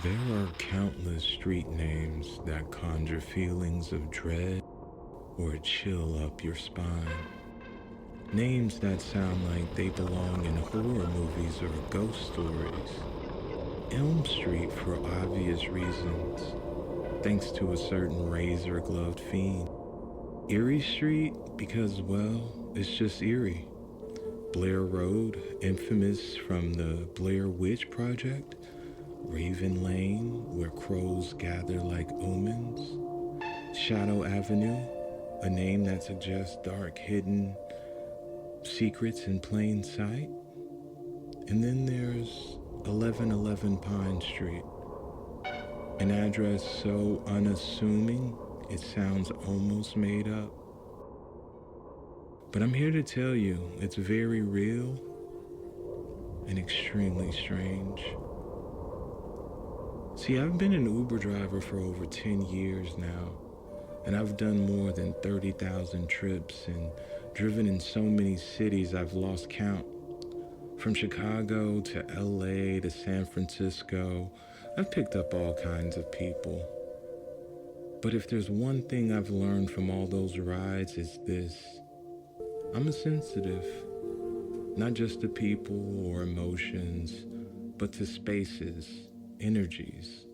There are countless street names that conjure feelings of dread or a chill up your spine. Names that sound like they belong in horror movies or ghost stories. Elm Street for obvious reasons, thanks to a certain razor-gloved fiend. Eerie Street because, well, it's just eerie. Blair Road, infamous from the Blair Witch Project. Raven Lane, where crows gather like omens. Shadow Avenue, a name that suggests dark, hidden secrets in plain sight. And then there's 1111 Pine Street, an address so unassuming it sounds almost made up. But I'm here to tell you it's very real and extremely strange. See, I've been an Uber driver for over 10 years now, and I've done more than 30,000 trips and driven in so many cities I've lost count. From Chicago to LA to San Francisco, I've picked up all kinds of people. But if there's one thing I've learned from all those rides, it's this. I'm a sensitive, not just to people or emotions, but to spaces, energies.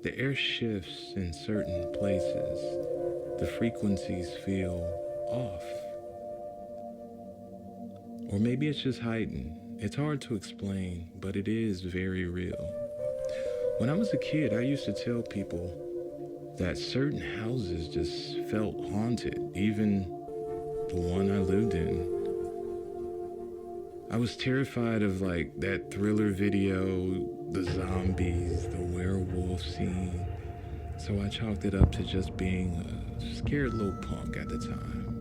The air shifts in certain places. The frequencies feel off. Or maybe it's just heightened. It's hard to explain, but it is very real. When I was a kid, I used to tell people that certain houses just felt haunted, even the one I lived in. I was terrified of like that Thriller video, the zombies, the werewolf scene. So I chalked it up to just being a scared little punk at the time.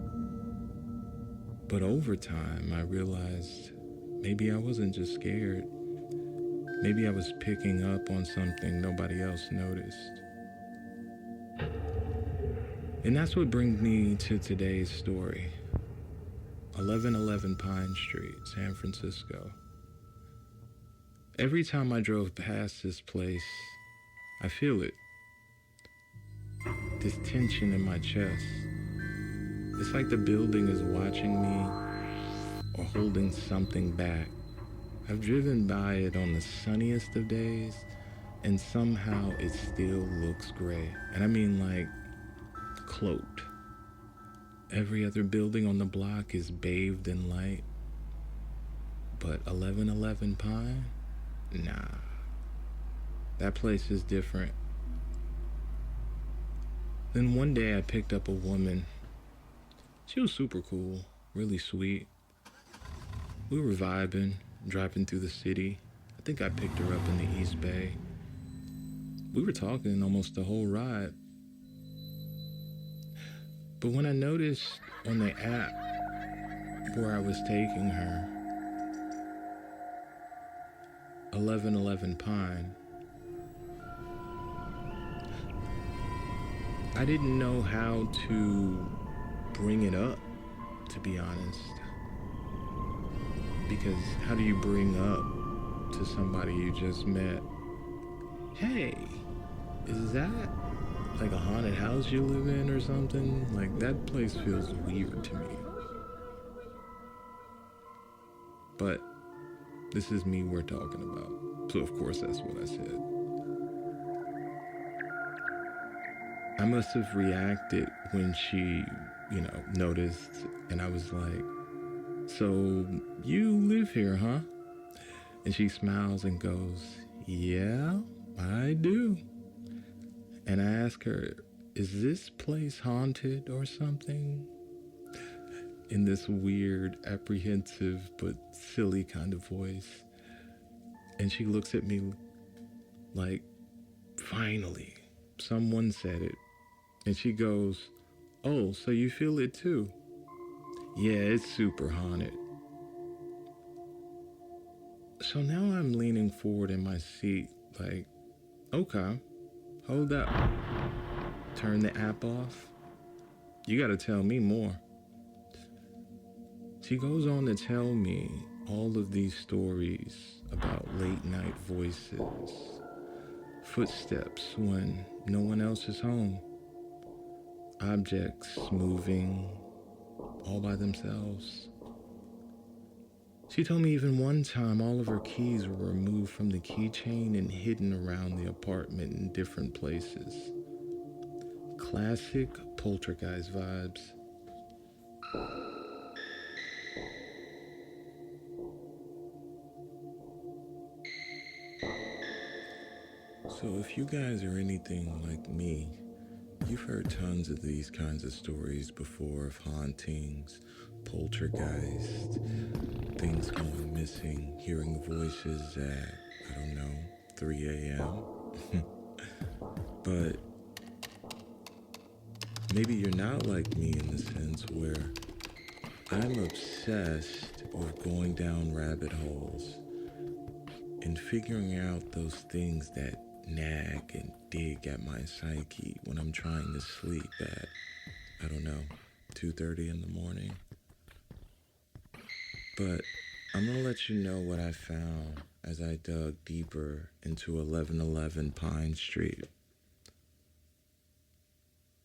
But over time, I realized maybe I wasn't just scared. Maybe I was picking up on something nobody else noticed. And that's what brings me to today's story. 1111 Pine Street, San Francisco. Every time I drove past this place, I feel it. This tension in my chest. It's like the building is watching me or holding something back. I've driven by it on the sunniest of days, and somehow it still looks gray. And I mean like cloaked. Every other building on the block is bathed in light. But 1111 Pine? Nah. That place is different. Then one day I picked up a woman. She was super cool, really sweet. We were vibing, driving through the city. I think I picked her up in the East Bay. We were talking almost the whole ride. But when I noticed on the app where I was taking her, 1111 Pine, I didn't know how to bring it up, to be honest. Because how do you bring up to somebody you just met, hey, is that like a haunted house you live in or something? Like, that place feels weird to me. But this is me we're talking about. So of course that's what I said. I must have reacted when she, noticed, and I was like, so you live here, huh? And she smiles and goes, yeah, I do. And I ask her, is this place haunted or something? In this weird, apprehensive, but silly kind of voice. And she looks at me like, finally, someone said it. And she goes, oh, so you feel it too? Yeah, it's super haunted. So now I'm leaning forward in my seat, like, okay, hold up. Turn the app off. You gotta tell me more. She goes on to tell me all of these stories about late night voices, Footsteps when no one else is home. Objects moving all by themselves. She told me even one time all of her keys were removed from the keychain and hidden around the apartment in different places. Classic poltergeist vibes. So if you guys are anything like me, you've heard tons of these kinds of stories before of hauntings, poltergeist, things going missing, hearing voices at, 3 a.m. But maybe you're not like me in the sense where I'm obsessed with going down rabbit holes and figuring out those things that nag and dig at my psyche when I'm trying to sleep at, 2:30 in the morning. But I'm gonna let you know what I found as I dug deeper into 1111 Pine Street.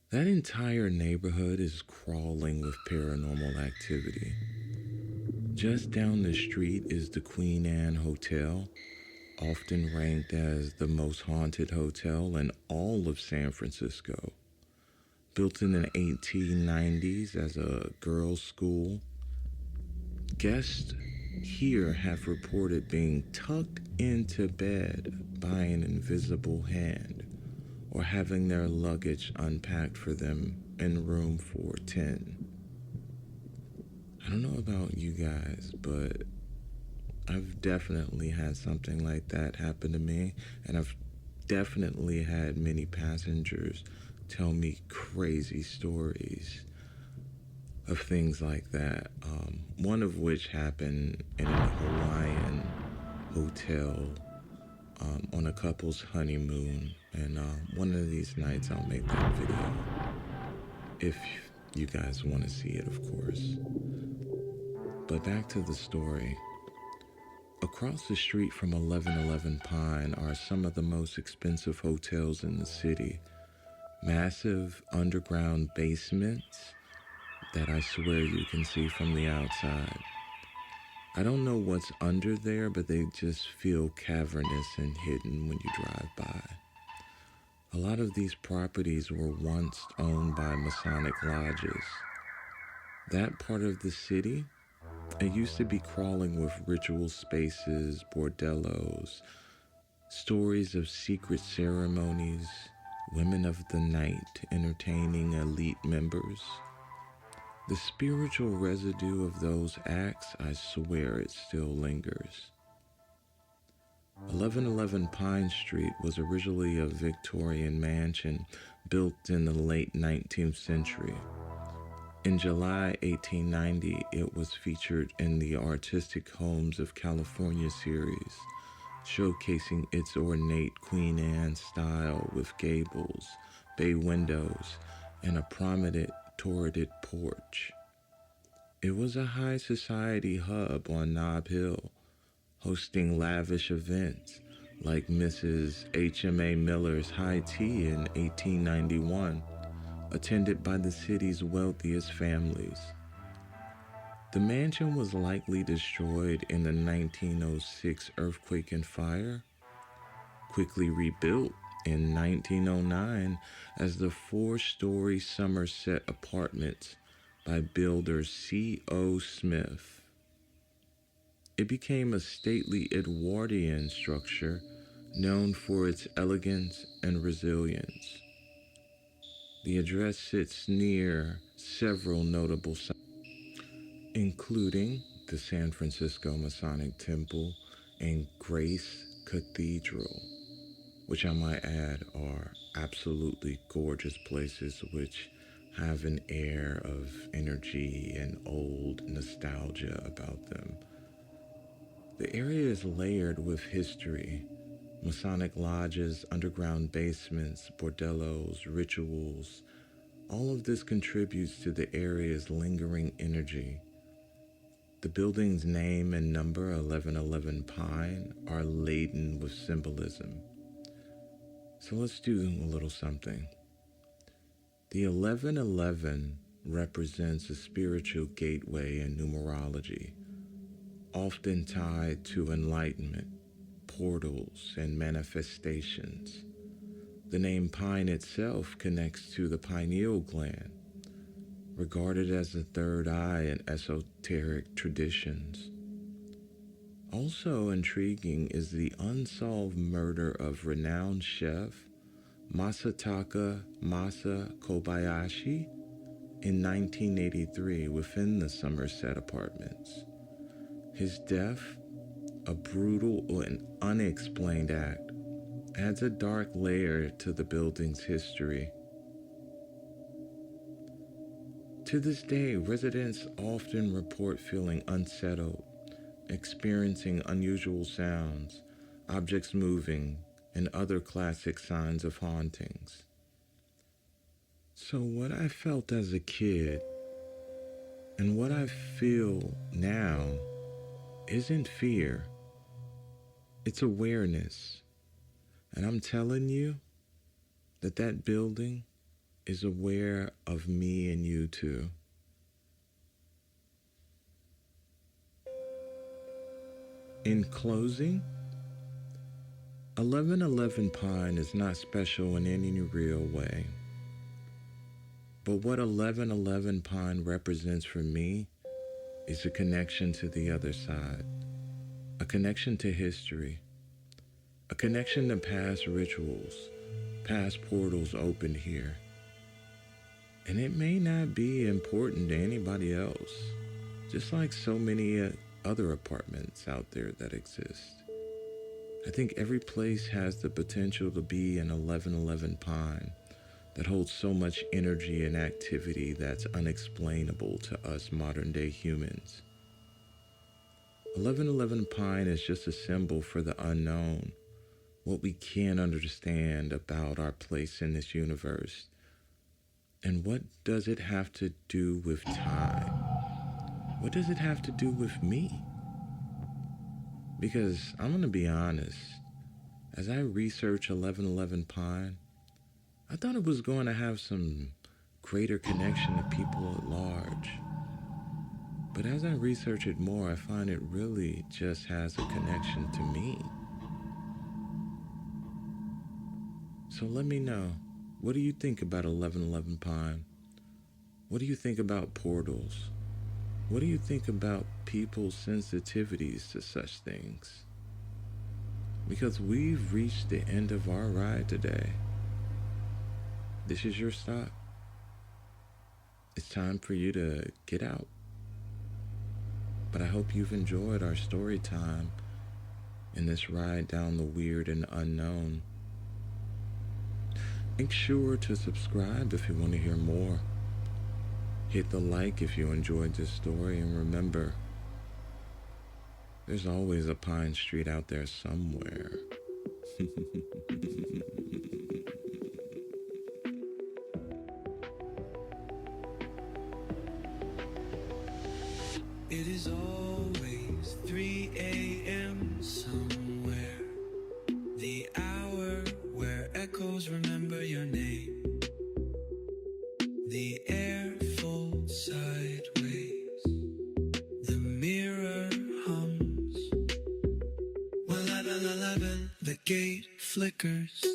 That entire neighborhood is crawling with paranormal activity. Just down the street is the Queen Anne Hotel, often ranked as the most haunted hotel in all of San Francisco. Built in the 1890s as a girls' school, guests here have reported being tucked into bed by an invisible hand or having their luggage unpacked for them in room 410. I don't know about you guys, but I've definitely had something like that happen to me, and I've definitely had many passengers tell me crazy stories of things like that. One of which happened in a Hawaiian hotel on a couple's honeymoon, and one of these nights I'll make that video if you guys want to see it, of course. But back to the story. Across the street from 1111 Pine are some of the most expensive hotels in the city. Massive underground basements that I swear you can see from the outside. I don't know what's under there, but they just feel cavernous and hidden when you drive by. A lot of these properties were once owned by Masonic lodges. That part of the city, it used to be crawling with ritual spaces, bordellos, stories of secret ceremonies, women of the night entertaining elite members. The spiritual residue of those acts, I swear it still lingers. 1111 Pine Street was originally a Victorian mansion built in the late 19th century. In July 1890, it was featured in the Artistic Homes of California series, showcasing its ornate Queen Anne style with gables, bay windows, and a prominent turreted porch. It was a high society hub on Nob Hill, hosting lavish events like Mrs. H.M.A. Miller's high tea in 1891, attended by the city's wealthiest families. The mansion was likely destroyed in the 1906 earthquake and fire, quickly rebuilt in 1909 as the four-story Somerset Apartments by builder C.O. Smith. It became a stately Edwardian structure known for its elegance and resilience. The address sits near several notable sites, including the San Francisco Masonic Temple and Grace Cathedral, which I might add are absolutely gorgeous places which have an air of energy and old nostalgia about them. The area is layered with history, Masonic lodges, underground basements, bordellos, rituals. All of this contributes to the area's lingering energy. The building's name and number, 1111 Pine, are laden with symbolism. So let's do a little something. The 1111 represents a spiritual gateway in numerology, often tied to enlightenment, portals, and manifestations. The name pine itself connects to the pineal gland, regarded as the third eye in esoteric traditions. Also intriguing is the unsolved murder of renowned chef Masataka Masa Kobayashi in 1983 within the Somerset Apartments. His death, a brutal and unexplained act, adds a dark layer to the building's history. To this day, residents often report feeling unsettled, experiencing unusual sounds, objects moving, and other classic signs of hauntings. So what I felt as a kid and what I feel now isn't fear, it's awareness. And I'm telling you that building is aware of me and you too. In closing, 1111 Pine is not special in any real way. But what 1111 Pine represents for me is a connection to the other side, a connection to history, a connection to past rituals, past portals opened here. And it may not be important to anybody else, just like so many other apartments out there that exist. I think every place has the potential to be an 1111 Pine that holds so much energy and activity that's unexplainable to us modern day humans. 1111 Pine is just a symbol for the unknown, what we can't understand about our place in this universe. And what does it have to do with time? What does it have to do with me? Because I'm going to be honest, as I research 1111 Pine, I thought it was going to have some greater connection to people at large. But as I research it more, I find it really just has a connection to me. So let me know, what do you think about 1111 Pine? What do you think about portals? What do you think about people's sensitivities to such things? Because we've reached the end of our ride today. This is your stop. It's time for you to get out. But I hope you've enjoyed our story time in this ride down the weird and unknown. Make sure to subscribe if you want to hear more. Hit the like if you enjoyed this story, and remember, there's always a Pine Street out there somewhere. It is always 3 a.m. somewhere, the hour where echoes remember your name. The air folds sideways, the mirror hums. 1111, the gate flickers.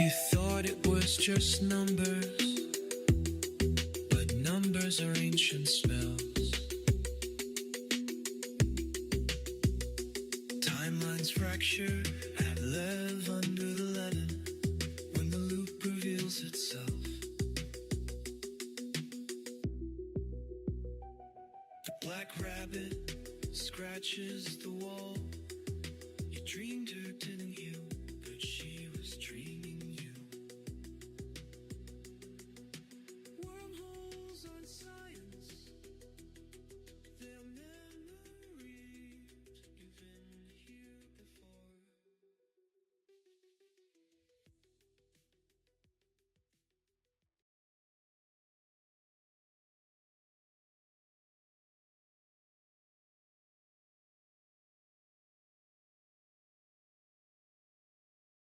You thought it was just numbers, but numbers are ancient spells. Timelines fracture at 11 under the 11 when the loop reveals itself. The black rabbit scratches the wall. You dreamed to